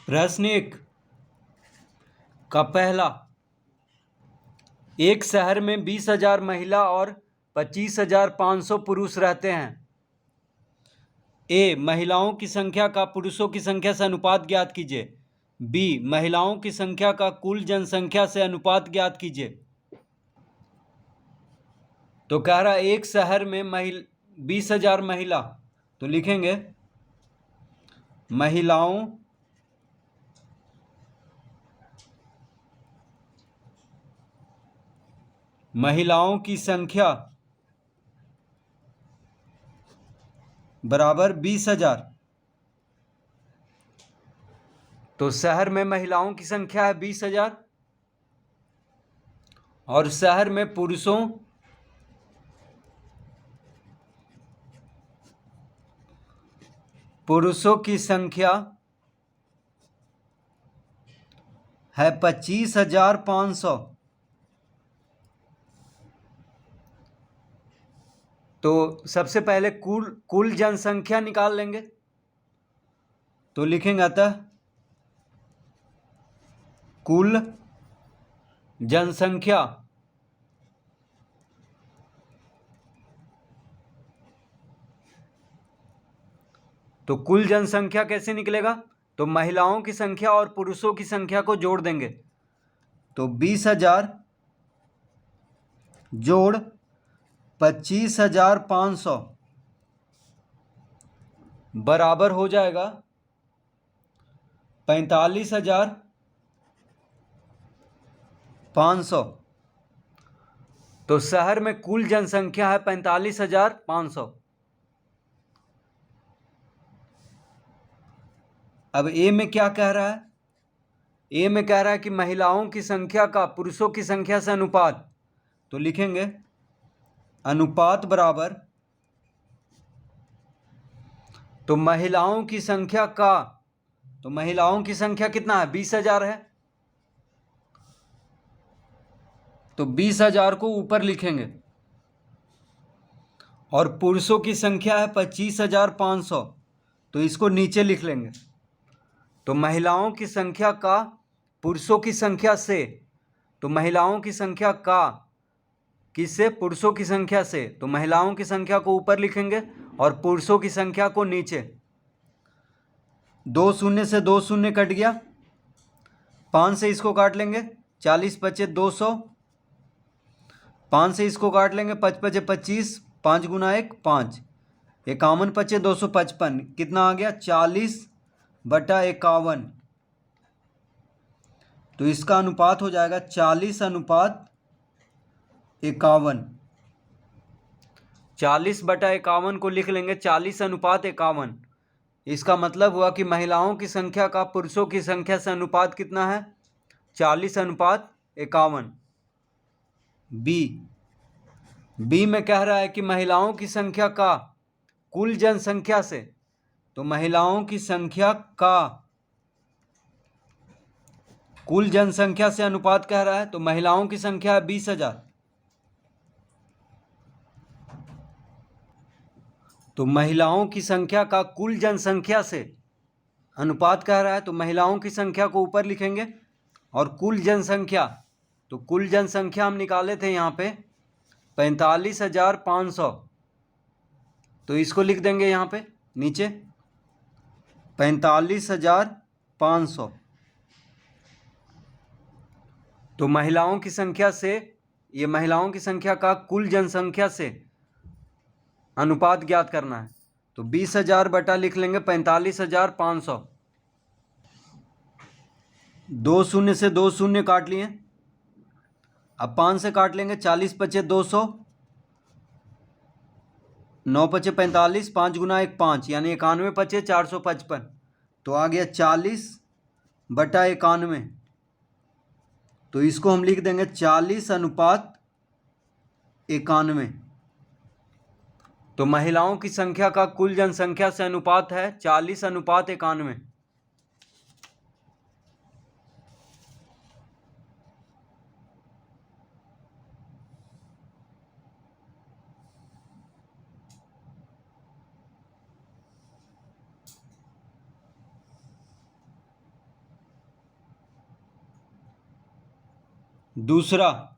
प्रश्न 1 का पहला, एक शहर में 20,000 महिला और 25,500 पुरुष रहते हैं। ए, महिलाओं की संख्या का पुरुषों की संख्या से अनुपात ज्ञात कीजिए। बी, महिलाओं की संख्या का कुल जनसंख्या से अनुपात ज्ञात कीजिए। तो कह रहा है एक शहर में 20,000 महिला, तो लिखेंगे महिलाओं की संख्या बराबर 20,000। तो शहर में महिलाओं की संख्या है 20,000 और शहर में पुरुषों की संख्या है 25,500। तो सबसे पहले कुल जनसंख्या निकाल लेंगे। तो लिखेंगे अतः कुल जनसंख्या तो कुल जनसंख्या कैसे निकलेगा? तो महिलाओं की संख्या और पुरुषों की संख्या को जोड़ देंगे। तो 20,000 जोड़ 25,500 बराबर हो जाएगा 45,500। तो शहर में कुल जनसंख्या है 45,500। अब ए में क्या कह रहा है? ए में कह रहा है कि महिलाओं की संख्या का पुरुषों की संख्या से अनुपात। तो लिखेंगे अनुपात बराबर, तो महिलाओं की संख्या का, तो महिलाओं की संख्या कितना है? 20,000 है। तो 20,000 को ऊपर लिखेंगे और पुरुषों की संख्या है 25,500, तो इसको नीचे लिख लेंगे। तो महिलाओं की संख्या का पुरुषों की संख्या से, तो महिलाओं की संख्या का किससे? पुरुषों की संख्या से। तो महिलाओं की संख्या को ऊपर लिखेंगे और पुरुषों की संख्या को नीचे। 2 शून्य से 2 शून्य कट गया, 5 से इसको काट लेंगे, 40 पचे 200, 5 से इसको काट लेंगे, 5 पचे 25, 5 गुना 1 5, 51 पचे 255, कितना आ गया? 40/51। तो इसका अनुपात हो जाएगा 40:51। 40/51 को लिख लेंगे 40:51। इसका मतलब हुआ कि महिलाओं की संख्या का पुरुषों की संख्या से अनुपात कितना है? 40:51। बी में कह रहा है कि महिलाओं की संख्या का कुल जनसंख्या से, तो महिलाओं की संख्या का कुल जनसंख्या से अनुपात कह रहा है। तो महिलाओं की संख्या है 20,000, तो महिलाओं की संख्या का कुल जनसंख्या से अनुपात कह रहा है। तो महिलाओं की संख्या को ऊपर लिखेंगे और कुल जनसंख्या, तो कुल जनसंख्या हम निकाले थे यहाँ पे 45,500, तो इसको लिख देंगे यहाँ पे नीचे 45,500। तो महिलाओं की संख्या से, ये महिलाओं की संख्या का कुल जनसंख्या से अनुपात ज्ञात करना है। तो 20,000 बटा लिख लेंगे 45,500। 2 शून्य से 2 शून्य काट लिए, अब 5 से काट लेंगे, 40 पचे 200, 9 पचे 45, 5 गुना 1 5, यानी 91 पचे 455। तो आ गया 40/91। तो इसको हम लिख देंगे 40:91। तो महिलाओं की संख्या का कुल जनसंख्या से अनुपात है 40:91। दूसरा,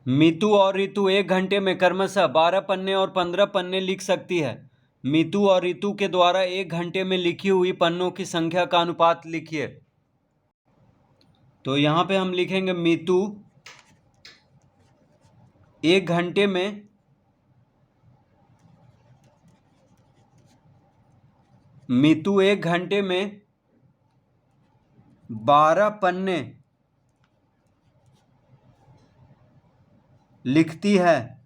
मीतू और रितु 1 घंटे में क्रमशः 12 पन्ने और 15 पन्ने लिख सकती है। मीतू और रितु के द्वारा 1 घंटे में लिखी हुई पन्नों की संख्या का अनुपात लिखिए। तो यहाँ पे हम लिखेंगे मीतू 1 घंटे में मीतू 1 घंटे में 12 पन्ने लिखती है।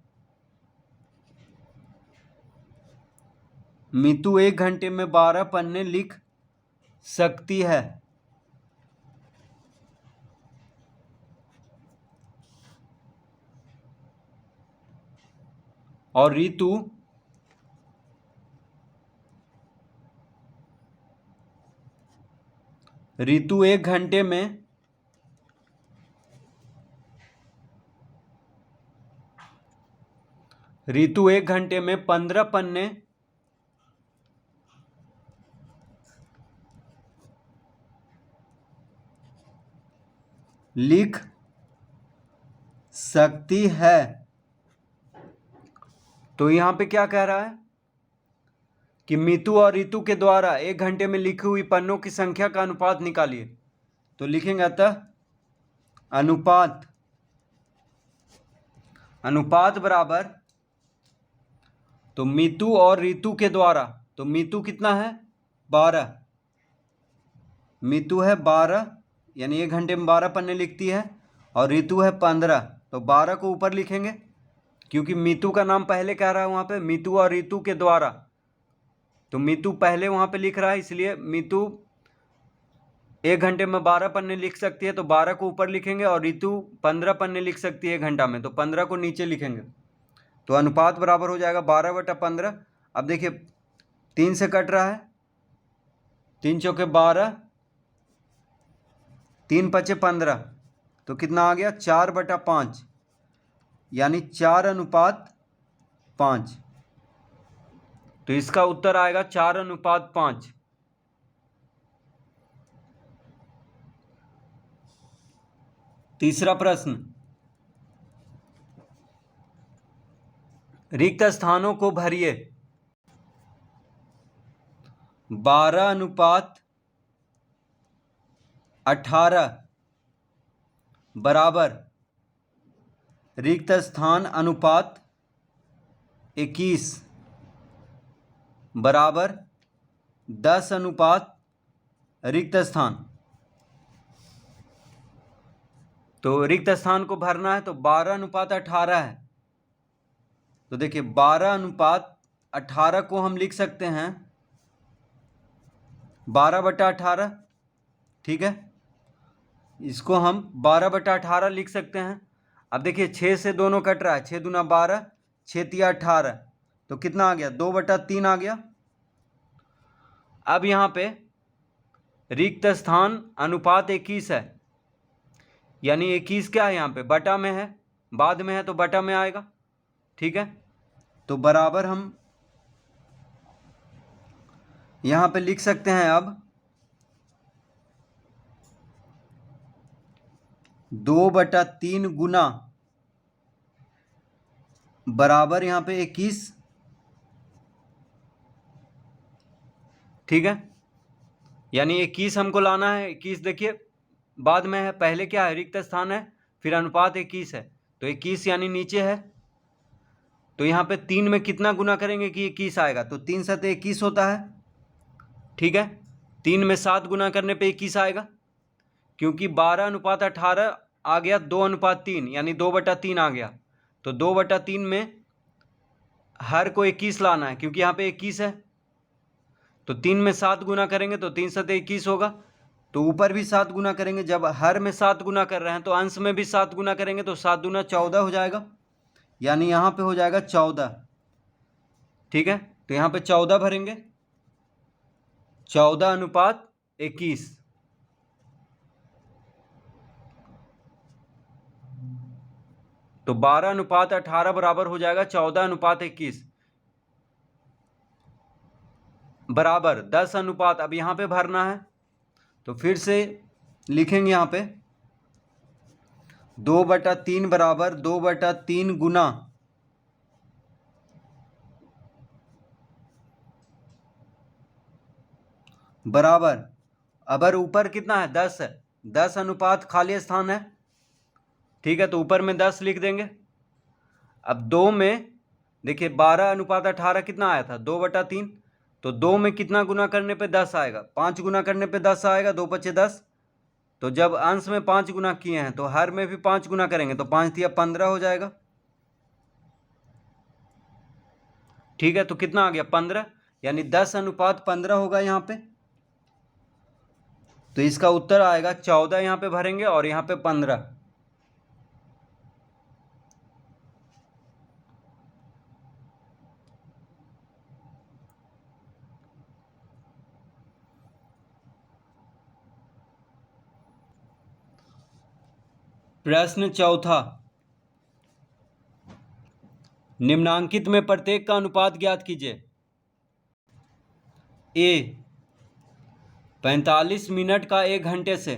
मीतू 1 घंटे में 12 पन्ने लिख सकती है। और रितु 1 घंटे में 15 पन्ने लिख सकती है। तो यहाँ पे क्या कह रहा है कि मीतू और रितु के द्वारा 1 घंटे में लिखी हुई पन्नों की संख्या का अनुपात निकालिए। तो लिखेंगे अतः अनुपात बराबर, तो मीतू और रितु के द्वारा, तो मीतू कितना है 12, मीतू है 12 यानी 1 घंटे में 12 पन्ने लिखती है, और रितु है 15, तो 12 को ऊपर लिखेंगे क्योंकि मीतू का नाम पहले कह रहा है वहाँ पे, मीतू और रितु के द्वारा, तो मीतू पहले वहाँ पे लिख रहा है, इसलिए मीतू 1 घंटे में 12 पन्ने लिख सकती है, तो 12 को ऊपर लिखेंगे, और रितु 15 पन्ने लिख सकती है 1 घंटा में, तो 15 को नीचे लिखेंगे। तो अनुपात बराबर हो जाएगा 12/15। अब देखिए 3 से कट रहा है, 3 चौके 12, 3 पचे 15, तो कितना आ गया 4/5, यानी 4:5। तो इसका उत्तर आएगा 4:5। तीसरा प्रश्न, रिक्त स्थानों को भरिए। 12:18 बराबर रिक्त स्थान अनुपात 21 बराबर 10 रिक्त स्थान। तो रिक्त स्थान को भरना है, तो 12:18 है, तो देखिए 12:18 को हम लिख सकते हैं 12/18, ठीक है, इसको हम 12/18 लिख सकते हैं। अब देखिए 6 से दोनों कट रहा है, 6 दूना 12, 6 तिया 18, तो कितना आ गया 2/3 आ गया। अब यहाँ पे रिक्त स्थान अनुपात 21 है, यानी 21 क्या है यहाँ पे बटा में है, बाद में है तो बटा में आएगा, ठीक है। तो बराबर हम यहाँ पे लिख सकते हैं अब 2/3 गुना बराबर यहाँ पे 21, ठीक है, यानी 21 हमको लाना है। 21 देखिए बाद में है, पहले क्या है रिक्त स्थान है, फिर अनुपात 21 है, तो 21 यानी नीचे है। तो यहाँ पे 3 में कितना गुना करेंगे कि 21 आएगा, तो 3 7 21 होता है, ठीक है। 3 में 7 गुना करने पे 21 आएगा, क्योंकि 12:18 आ गया 2:3, यानी 2/3 आ गया, तो 2/3 में हर को 21 लाना है, क्योंकि यहाँ पे 21 है, तो 3 में 7 गुना करेंगे तो 3 7 21 होगा, तो ऊपर भी 7 गुना करेंगे, जब हर में 7 गुना कर रहे हैं तो अंश में भी 7 गुना करेंगे, तो 7 दूना 14 हो जाएगा, यानी यहाँ पे हो जाएगा 14, ठीक है। तो यहाँ पे 14 भरेंगे, 14:21, तो 12:18 बराबर हो जाएगा 14:21 बराबर 10 अनुपात। अब यहाँ पे भरना है, तो फिर से लिखेंगे यहाँ पे 2/3 बराबर 2/3 गुना बराबर, अगर ऊपर कितना है 10 है, 10 अनुपात खाली स्थान है, ठीक है, तो ऊपर में 10 लिख देंगे। अब 2 में देखिए 12/18 कितना आया था 2/3, तो 2 में कितना गुना करने पे 10 आएगा, 5 गुना करने पे 10 आएगा, 2 पचे 10। तो जब अंश में 5 गुना किए हैं तो हर में भी 5 गुना करेंगे, तो 5 दिया 15 हो जाएगा, ठीक है। तो कितना आ गया 15, यानी 10/15 होगा यहाँ पे। तो इसका उत्तर आएगा 14 यहाँ पे भरेंगे और यहाँ पे 15। प्रश्न चौथा, निम्नांकित में प्रत्येक का अनुपात ज्ञात कीजिए। ए 45 मिनट का 1 घंटे से,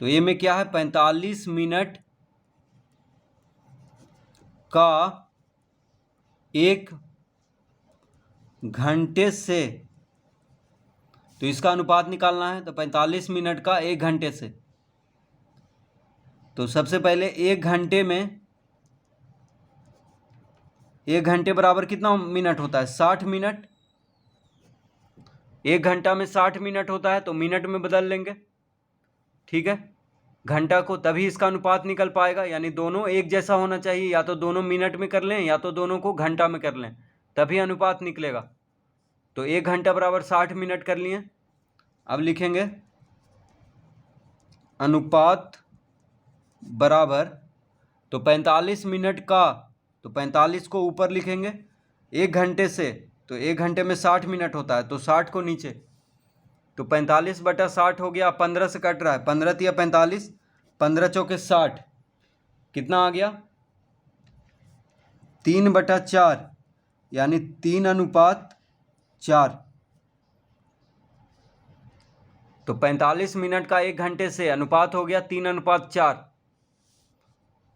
तो ए में क्या है 45 मिनट का 1 घंटे से, तो इसका अनुपात निकालना है। तो 45 मिनट का 1 घंटे से, तो सबसे पहले 1 घंटे में, 1 घंटे बराबर कितना मिनट होता है 60 मिनट, 1 घंटा में 60 मिनट होता है, तो मिनट में बदल लेंगे, ठीक है, घंटा को, तभी इसका अनुपात निकल पाएगा। यानी दोनों एक जैसा होना चाहिए, या तो दोनों मिनट में कर लें या तो दोनों को घंटा में कर लें, तभी अनुपात निकलेगा। तो 1 घंटा बराबर 60 मिनट कर लिए। अब लिखेंगे अनुपात बराबर, तो 45 मिनट का, तो 45 को ऊपर लिखेंगे, 1 घंटे से, तो 1 घंटे में 60 मिनट होता है, तो 60 को नीचे, तो 45/60 हो गया, 15 से कट रहा है, 15 तिया 45, 15 चौके 60, कितना आ गया 3/4, यानी 3/4। तो 45 मिनट का 1 घंटे से अनुपात हो गया 3/4।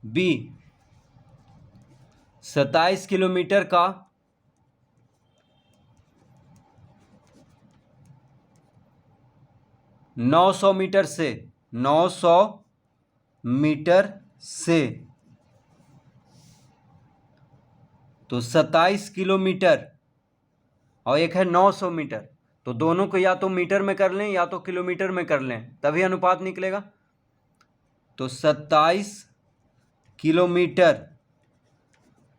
बी 27 किलोमीटर का 900 मीटर से, 900 मीटर से, तो 27 किलोमीटर और एक है 900 मीटर, तो दोनों को या तो मीटर में कर लें या तो किलोमीटर में कर लें, तभी अनुपात निकलेगा। तो 27 किलोमीटर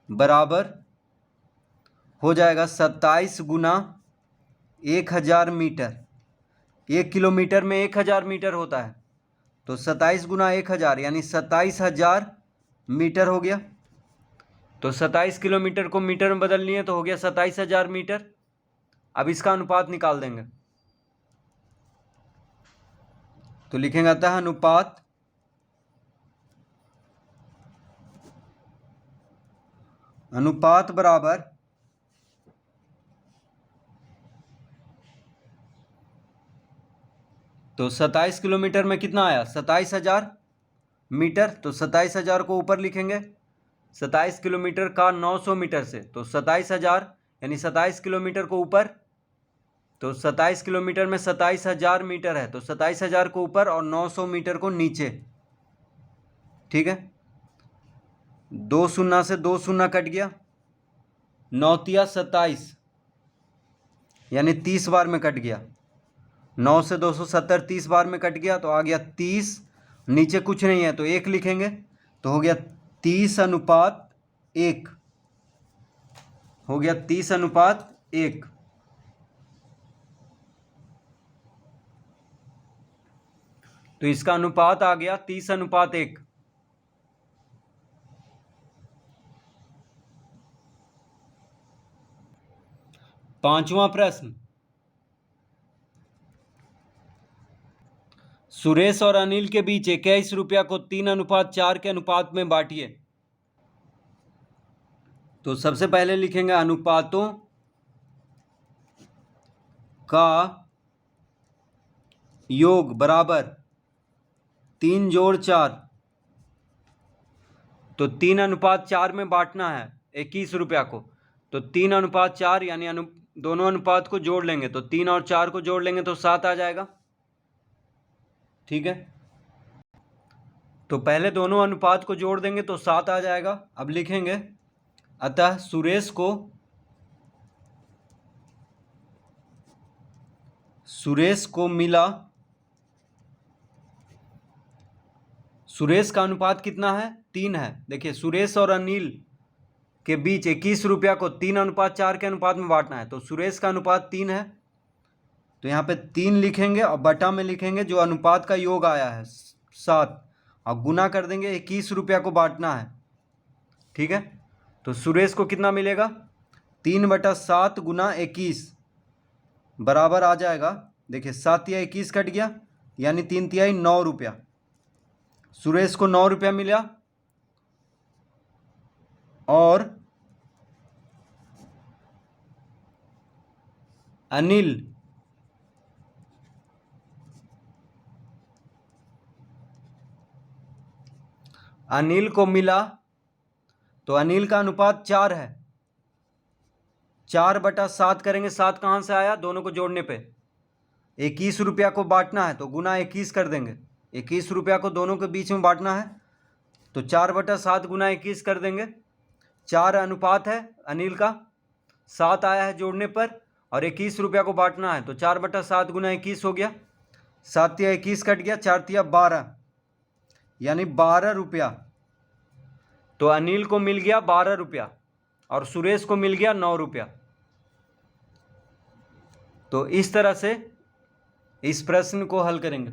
बराबर हो जाएगा 27 गुना 1000 मीटर। 1 किलोमीटर में 1000 मीटर होता है, तो 27 गुना 1000 यानी 27,000 मीटर हो गया। तो 27 किलोमीटर को मीटर में बदल लिए तो हो गया 27,000 मीटर। अब इसका अनुपात निकाल देंगे, तो लिखेंगे अतः अनुपात बराबर, तो 27 किलोमीटर में कितना आया 27,000 मीटर, तो 27,000 को ऊपर लिखेंगे, 27 किलोमीटर का 900 मीटर से, तो 27,000 यानी 27 किलोमीटर को ऊपर, तो 27 किलोमीटर में 27,000 मीटर है, तो 27,000 को ऊपर और 900 मीटर को नीचे, ठीक है। 2 शून्य से 2 शून्य कट गया, 9 तिया 27 यानी 30 बार में कट गया, 9 से 270 30 बार में कट गया, तो आ गया 30, नीचे कुछ नहीं है तो 1 लिखेंगे, तो हो गया 30/1, हो गया 30/1। तो इसका अनुपात आ गया 30/1। पांचवा प्रश्न, सुरेश और अनिल के बीच 21 रुपया को 3/4 के अनुपात में बांटिए। तो सबसे पहले लिखेंगे अनुपातों का योग बराबर 3 जोड़ 4, तो 3:4 में बांटना है 21 रुपया को, तो 3:4 यानी दोनों अनुपात को जोड़ लेंगे तो 3 और 4 को जोड़ लेंगे तो 7 आ जाएगा। ठीक है, तो पहले दोनों अनुपात को जोड़ देंगे तो 7 आ जाएगा। अब लिखेंगे अतः सुरेश को मिला, सुरेश का अनुपात कितना है 3 है। देखिए सुरेश और अनिल के बीच 21 रुपया को 3:4 के अनुपात में बांटना है, तो सुरेश का अनुपात 3 है, तो यहाँ पे 3 लिखेंगे और बटा में लिखेंगे जो अनुपात का योग आया है 7, और गुना कर देंगे 21 रुपया को बांटना है। ठीक है, तो सुरेश को कितना मिलेगा 3/7 गुना 21 बराबर आ जाएगा, देखिए 7 तिया 21 कट गया यानी 3 तिहाई 9 रुपया। सुरेश को 9 रुपया मिला और अनिल को मिला, तो अनिल का अनुपात 4 है, 4/7 करेंगे, 7 कहाँ से आया दोनों को जोड़ने पे, 21 रुपया को बांटना है तो गुना 21 कर देंगे, 21 रुपया को दोनों के बीच में बांटना है तो 4/7 गुना 21 कर देंगे। 4 अनुपात है अनिल का, 7 आया है जोड़ने पर और 21 रुपया को बांटना है तो 4/7 गुना 21 हो गया, 7 तिया 21 कट गया, 4 तिया 12 यानी 12 रुपया। तो अनिल को मिल गया 12 रुपया और सुरेश को मिल गया 9 रुपया। तो इस तरह से इस प्रश्न को हल करेंगे।